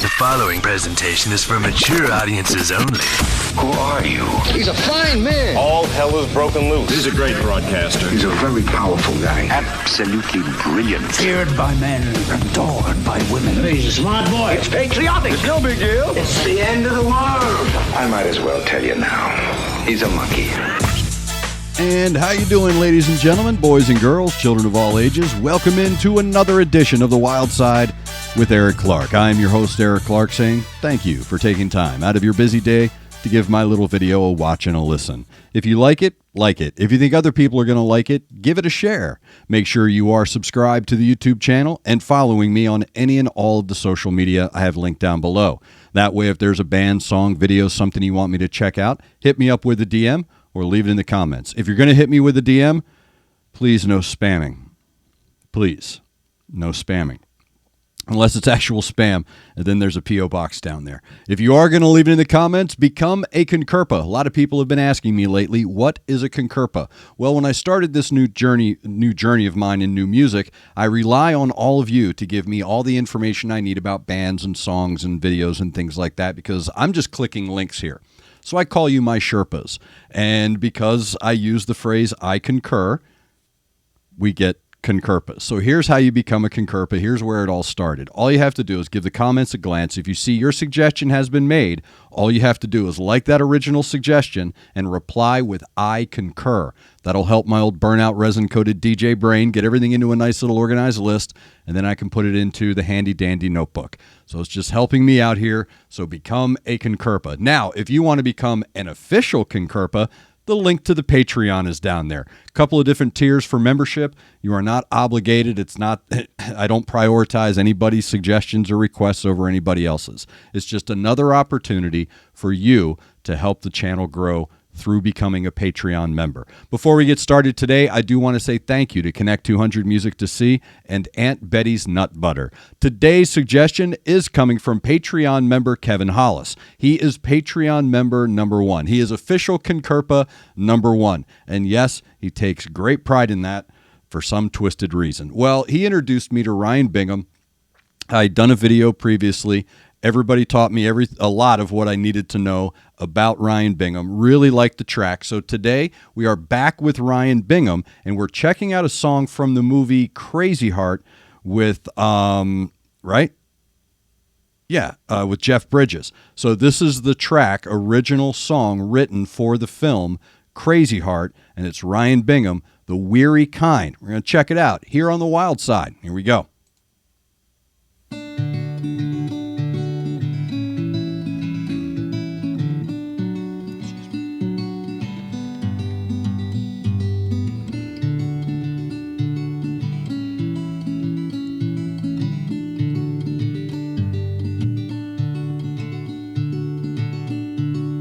The following presentation is for mature audiences only. Who are you? He's a fine man. All hell is broken loose. He's a great broadcaster. He's a very powerful guy. Absolutely brilliant. Feared by men, adored by women. He's a smart boy. It's patriotic. It's no big deal. It's the end of the world. I might as well tell you now. He's a monkey. And how you doing, ladies and gentlemen, boys and girls, children of all ages? Welcome into another edition of The Wyldeside with Eric Clark. I'm your host, Eric Clark, saying thank you for taking time out of your busy day to give my little video a watch and a listen. If you like it, like it. If you think other people are going to like it, give it a share. Make sure you are subscribed to the YouTube channel and following me on any and all of the social media I have linked down below. That way, if there's a band, song, video, something you want me to check out, hit me up with a DM or leave it in the comments. If you're going to hit me with a DM, please no spamming. Please, no spamming. Unless it's actual spam, and then there's a P.O. box down there. If you are going to leave it in the comments, become a CONCURPA. A lot of people have been asking me lately, what is a CONCURPA? Well, when I started this new journey of mine in new music, I rely on all of you to give me all the information I need about bands and songs and videos and things like that, because I'm just clicking links here. So I call you my Sherpas. And because I use the phrase I concur, we get CONCURPA. So here's how you become a CONCURPA. Here's where it all started. All you have to do is give the comments a glance. If you see your suggestion has been made, all you have to do is like that original suggestion and reply with I concur. That'll help my old burnout resin-coated DJ brain get everything into a nice little organized list, and then I can put it into the handy-dandy notebook. So it's just helping me out here. So become a CONCURPA. Now, if you want to become an official CONCURPA, the link to the Patreon is down there. A couple of different tiers for membership. You are not obligated. It's not, I don't prioritize anybody's suggestions or requests over anybody else's. It's just another opportunity for you to help the channel grow through becoming a Patreon member. Before we get started today, I do want to say thank you to Connect 200 Music to See and Aunt Betty's Nut Butter. Today's suggestion is coming from Patreon member Kevin Hollis. He is Patreon member number 1. He is official CONCURPA number 1. And yes, he takes great pride in that for some twisted reason. Well, he introduced me to Ryan Bingham. I'd done a video previously. Everybody taught me a lot of what I needed to know about Ryan Bingham. Really liked the track. So today we are back with Ryan Bingham, and we're checking out a song from the movie Crazy Heart with, with Jeff Bridges. So this is the track, original song written for the film Crazy Heart, and it's Ryan Bingham, The Weary Kind. We're going to check it out here on The Wyldeside. Here we go.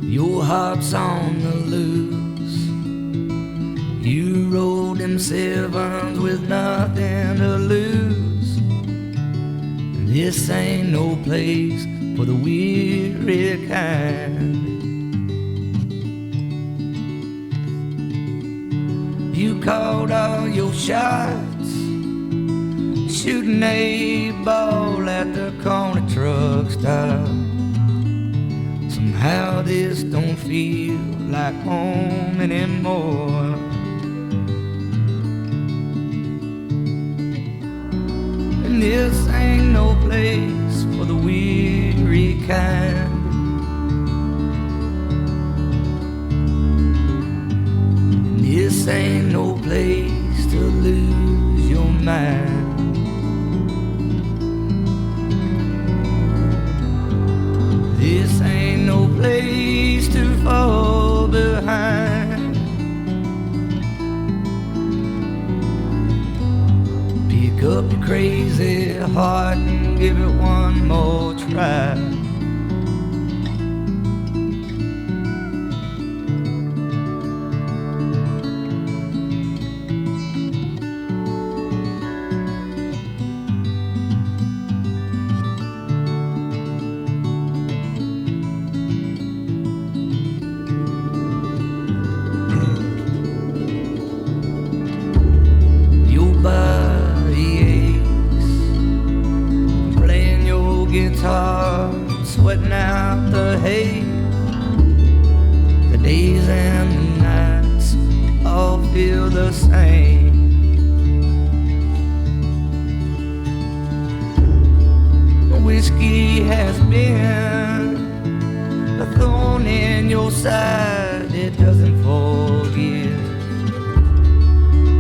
Your heart's on the loose. You rode them sevens with nothing to lose. This ain't no place for the weary kind. You called all your shots, shooting a ball at the corner truck stop. Somehow this don't feel like home anymore. And this ain't no place for the weary kind. And this ain't no place to lose your mind. This ain't no place to fall behind. Pick up your crazy heart and give it one more try. Your body aches, playing your guitar heart sweating out the hay. The days and the nights all feel the same. Whiskey has been a thorn in your side, it doesn't forgive.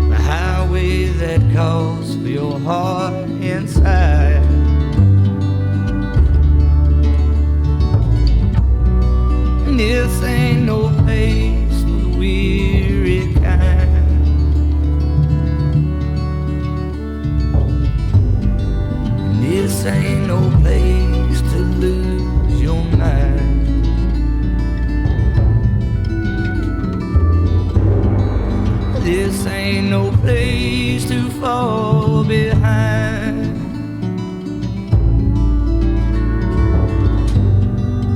The highway that calls for your heart inside. This ain't no place for the weary kind. This ain't no place to lose your mind. This ain't no place to fall behind.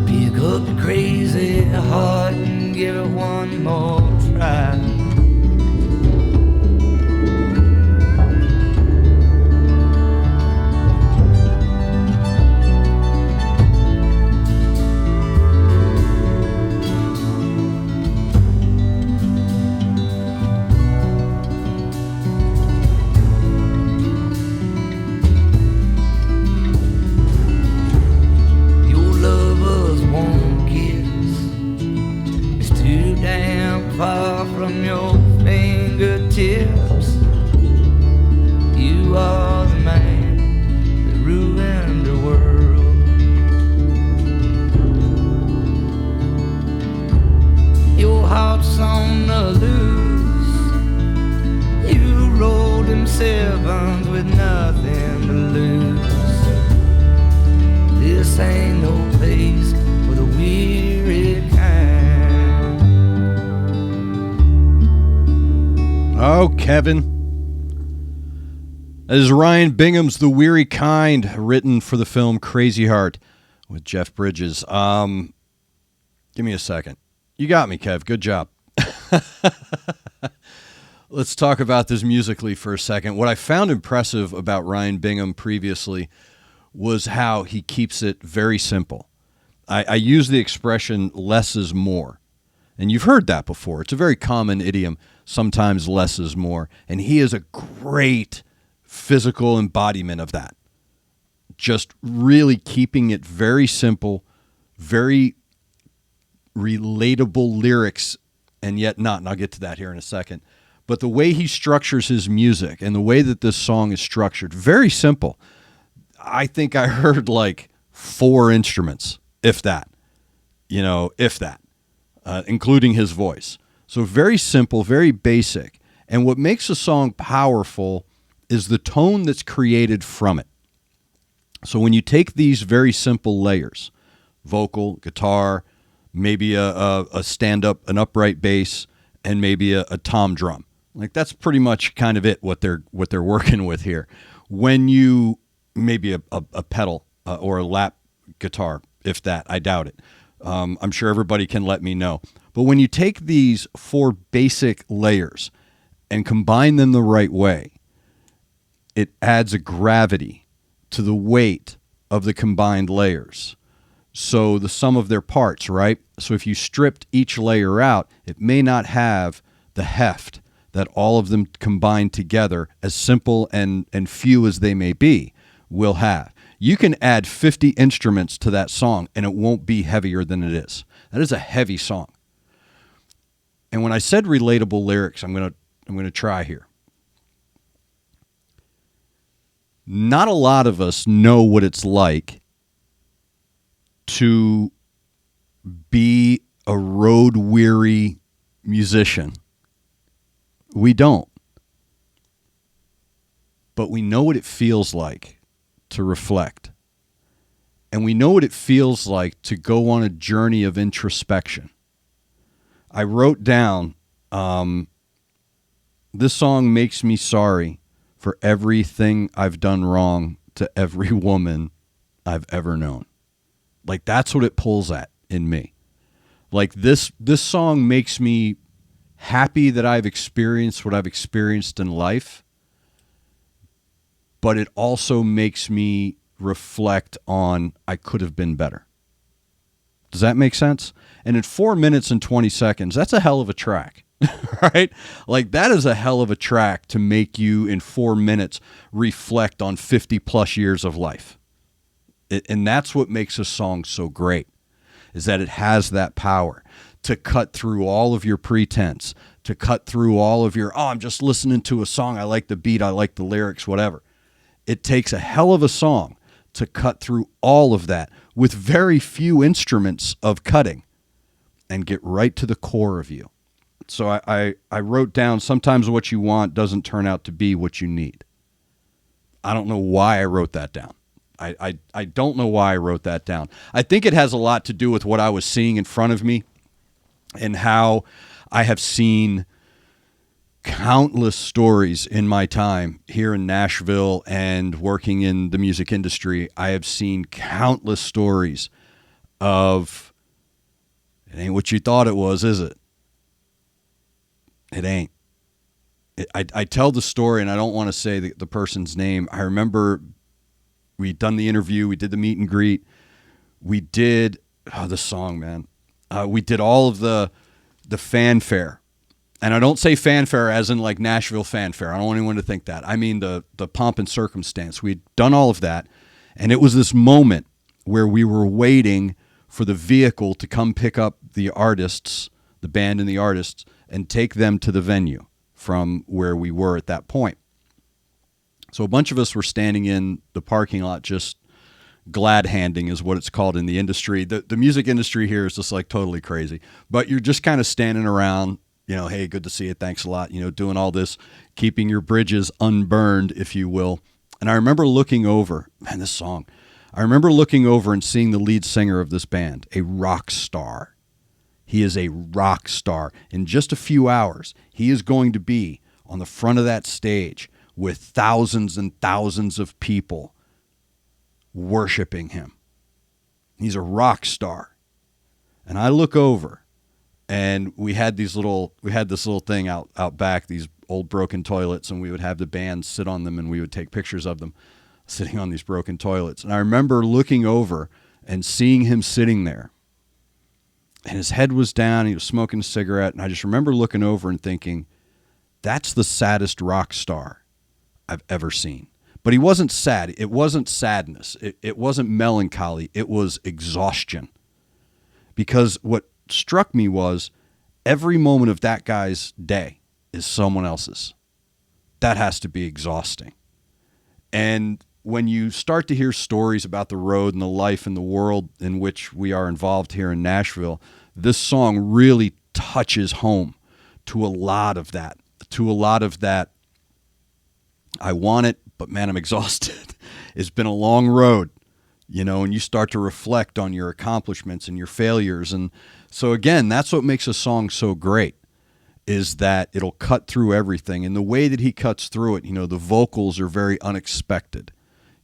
Pick up your crazy heart and give it one more try. Far from your fingertips, you are the man that ruined the world. Your heart's on the loose, you rolled them sevens with nothing to lose. This ain't no place for the weary kind. Oh, Kevin. That is Ryan Bingham's The Weary Kind, written for the film Crazy Heart with Jeff Bridges. Give me a second. You got me, Kev. Good job. Let's talk about this musically for a second. What I found impressive about Ryan Bingham previously was how he keeps it very simple. I use the expression less is more. And you've heard that before. It's a very common idiom. Sometimes less is more. And he is a great physical embodiment of that. Just really keeping it very simple, very relatable lyrics, and yet not. And I'll get to that here in a second. But the way he structures his music and the way that this song is structured, very simple. I think I heard like 4 instruments, if that. If that. Including his voice. So very simple, very basic. And what makes a song powerful is the tone that's created from it. So when you take these very simple layers, vocal, guitar, maybe a stand-up, an upright bass, and maybe a tom drum. Like that's pretty much kind of it, what they're working with here. When you, maybe a pedal or a lap guitar, if that, I doubt it. I'm sure everybody can let me know. But when you take these 4 basic layers and combine them the right way, it adds a gravity to the weight of the combined layers. So the sum of their parts, right? So if you stripped each layer out, it may not have the heft that all of them combined together, as simple and few as they may be, will have. You can add 50 instruments to that song and it won't be heavier than it is. That is a heavy song. And when I said relatable lyrics, I'm going to try here. Not a lot of us know what it's like to be a road-weary musician. We don't. But we know what it feels like to reflect. And we know what it feels like to go on a journey of introspection. I wrote down, this song makes me sorry for everything I've done wrong to every woman I've ever known. Like that's what it pulls at in me. Like this song makes me happy that I've experienced what I've experienced in life, but it also makes me reflect on, I could have been better. Does that make sense? And in 4 minutes and 20 seconds, that's a hell of a track, right? Like, that is a hell of a track to make you in 4 minutes reflect on 50 plus years of life. And that's what makes a song so great, is that it has that power to cut through all of your pretense, to cut through all of your, I'm just listening to a song, I like the beat, I like the lyrics, whatever. It takes a hell of a song to cut through all of that with very few instruments of cutting and get right to the core of you. So I wrote down, sometimes what you want doesn't turn out to be what you need. I don't know why I wrote that down. I don't know why I wrote that down. I think it has a lot to do with what I was seeing in front of me and how I have seen countless stories in my time here in Nashville and working in the music industry. I have seen countless stories of, it ain't what you thought it was, is it? It ain't. I tell the story, and I don't want to say the person's name. I remember we'd done the interview, we did the meet and greet, we did the song, man. We did all of the fanfare. And I don't say fanfare as in like Nashville fanfare. I don't want anyone to think that. I mean the pomp and circumstance. We'd done all of that, and it was this moment where we were waiting for the vehicle to come pick up the artists, the band and the artists, and take them to the venue from where we were at that point. So a bunch of us were standing in the parking lot, just glad handing is what it's called in the industry. The music industry here is just like totally crazy, but you're just kind of standing around, hey, good to see you, thanks a lot, doing all this, keeping your bridges unburned, if you will. And I remember looking over, this song, I remember looking over and seeing the lead singer of this band, a rock star. He is a rock star. In just a few hours, he is going to be on the front of that stage with thousands and thousands of people worshiping him. He's a rock star. And I look over, and we had this little thing out back, these old broken toilets, and we would have the band sit on them, and we would take pictures of them sitting on these broken toilets. And I remember looking over and seeing him sitting there, and his head was down, he was smoking a cigarette, and I just remember looking over and thinking, that's the saddest rock star I've ever seen. But he wasn't sad. It wasn't sadness. It wasn't melancholy. It was exhaustion. Because what struck me was every moment of that guy's day is someone else's. That has to be exhausting. And when you start to hear stories about the road and the life and the world in which we are involved here in Nashville, this song really touches home to a lot of that. I want it, but man, I'm exhausted. It's been a long road, and you start to reflect on your accomplishments and your failures. And so again, that's what makes a song so great, is that it'll cut through everything. And the way that he cuts through it, the vocals are very unexpected.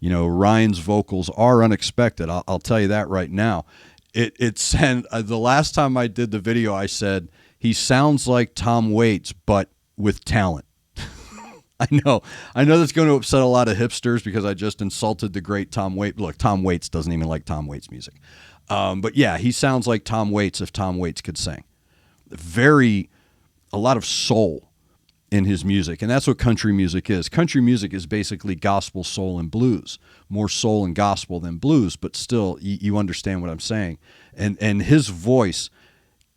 Ryan's vocals are unexpected. I'll tell you that right now. The last time I did the video, I said, he sounds like Tom Waits, but with talent. I know that's going to upset a lot of hipsters because I just insulted the great Tom Waits. Look, Tom Waits doesn't even like Tom Waits music. But yeah, he sounds like Tom Waits if Tom Waits could sing. A lot of soul in his music. And that's what country music is. Country music is basically gospel, soul, and blues. More soul and gospel than blues, but still, you understand what I'm saying. And his voice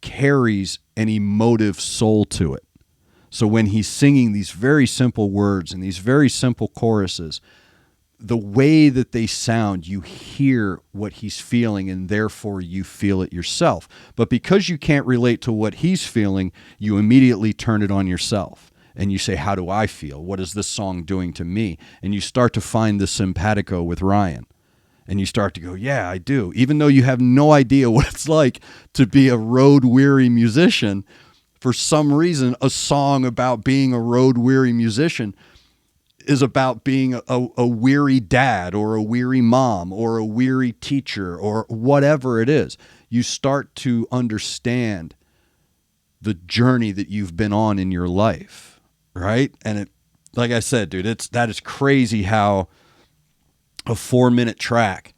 carries an emotive soul to it. So when he's singing these very simple words and these very simple choruses, the way that they sound, you hear what he's feeling, and therefore you feel it yourself. But because you can't relate to what he's feeling, you immediately turn it on yourself. And you say, how do I feel? What is this song doing to me? And you start to find the simpatico with Ryan. And you start to go, yeah, I do. Even though you have no idea what it's like to be a road-weary musician, for some reason, a song about being a road-weary musician is about being a weary dad or a weary mom or a weary teacher or whatever it is. You start to understand the journey that you've been on in your life, right? And like I said, dude, that is crazy how a 4-minute track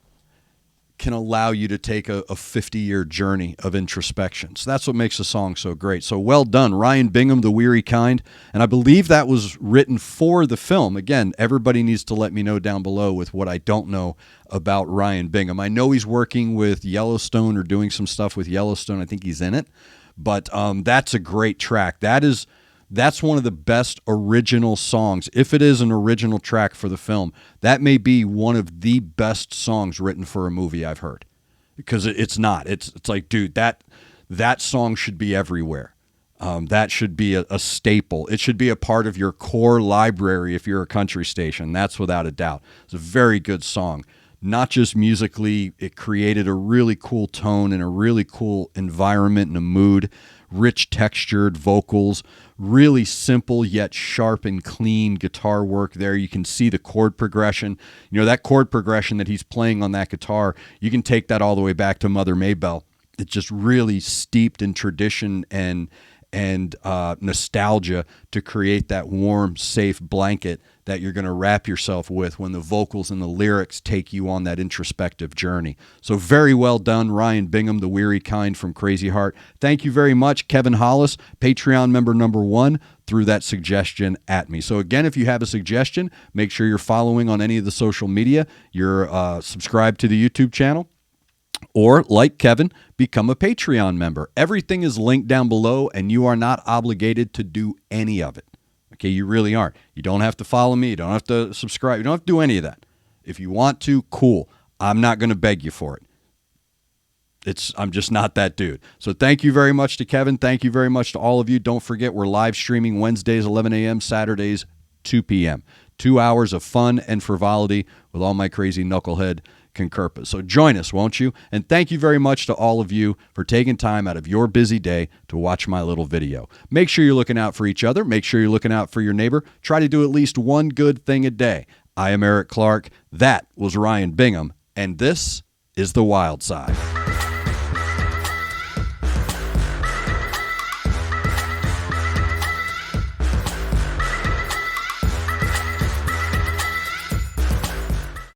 can allow you to take a 50-year journey of introspection. So that's what makes the song so great. So well done, Ryan Bingham, The Weary Kind. And I believe that was written for the film. Again, everybody needs to let me know down below with what I don't know about Ryan Bingham. I know he's working with Yellowstone or doing some stuff with Yellowstone. I think he's in it. But that's a great track. That's one of the best original songs. If it is an original track for the film, that may be one of the best songs written for a movie I've heard. Because it's not. It's like, dude, that song should be everywhere. That should be a staple. It should be a part of your core library if you're a country station. That's without a doubt. It's a very good song. Not just musically, it created a really cool tone and a really cool environment and a mood. Rich textured vocals, really simple yet sharp and clean guitar work there. You can see the chord progression. You know, that chord progression that he's playing on that guitar, you can take that all the way back to Mother Maybelle. It's just really steeped in tradition and nostalgia to create that warm, safe blanket that you're going to wrap yourself with when the vocals and the lyrics take you on that introspective journey. So very well done, Ryan Bingham, The Weary Kind from Crazy Heart. Thank you very much, Kevin Hollis, Patreon member #1, threw that suggestion at me. So again, if you have a suggestion, make sure you're following on any of the social media. You're subscribed to the YouTube channel. Or, like Kevin, become a Patreon member. Everything is linked down below, and you are not obligated to do any of it. Okay, you really aren't. You don't have to follow me. You don't have to subscribe. You don't have to do any of that. If you want to, cool. I'm not going to beg you for it. I'm just not that dude. So thank you very much to Kevin. Thank you very much to all of you. Don't forget, we're live streaming Wednesdays, 11 a.m., Saturdays, 2 p.m. 2 hours of fun and frivolity with all my crazy knucklehead CONCURPA. So join us, won't you? And thank you very much to all of you for taking time out of your busy day to watch my little video. Make sure you're looking out for each other. Make sure you're looking out for your neighbor. Try to do at least one good thing a day. I am Eric Clark. That was Ryan Bingham. And this is The Wild Side.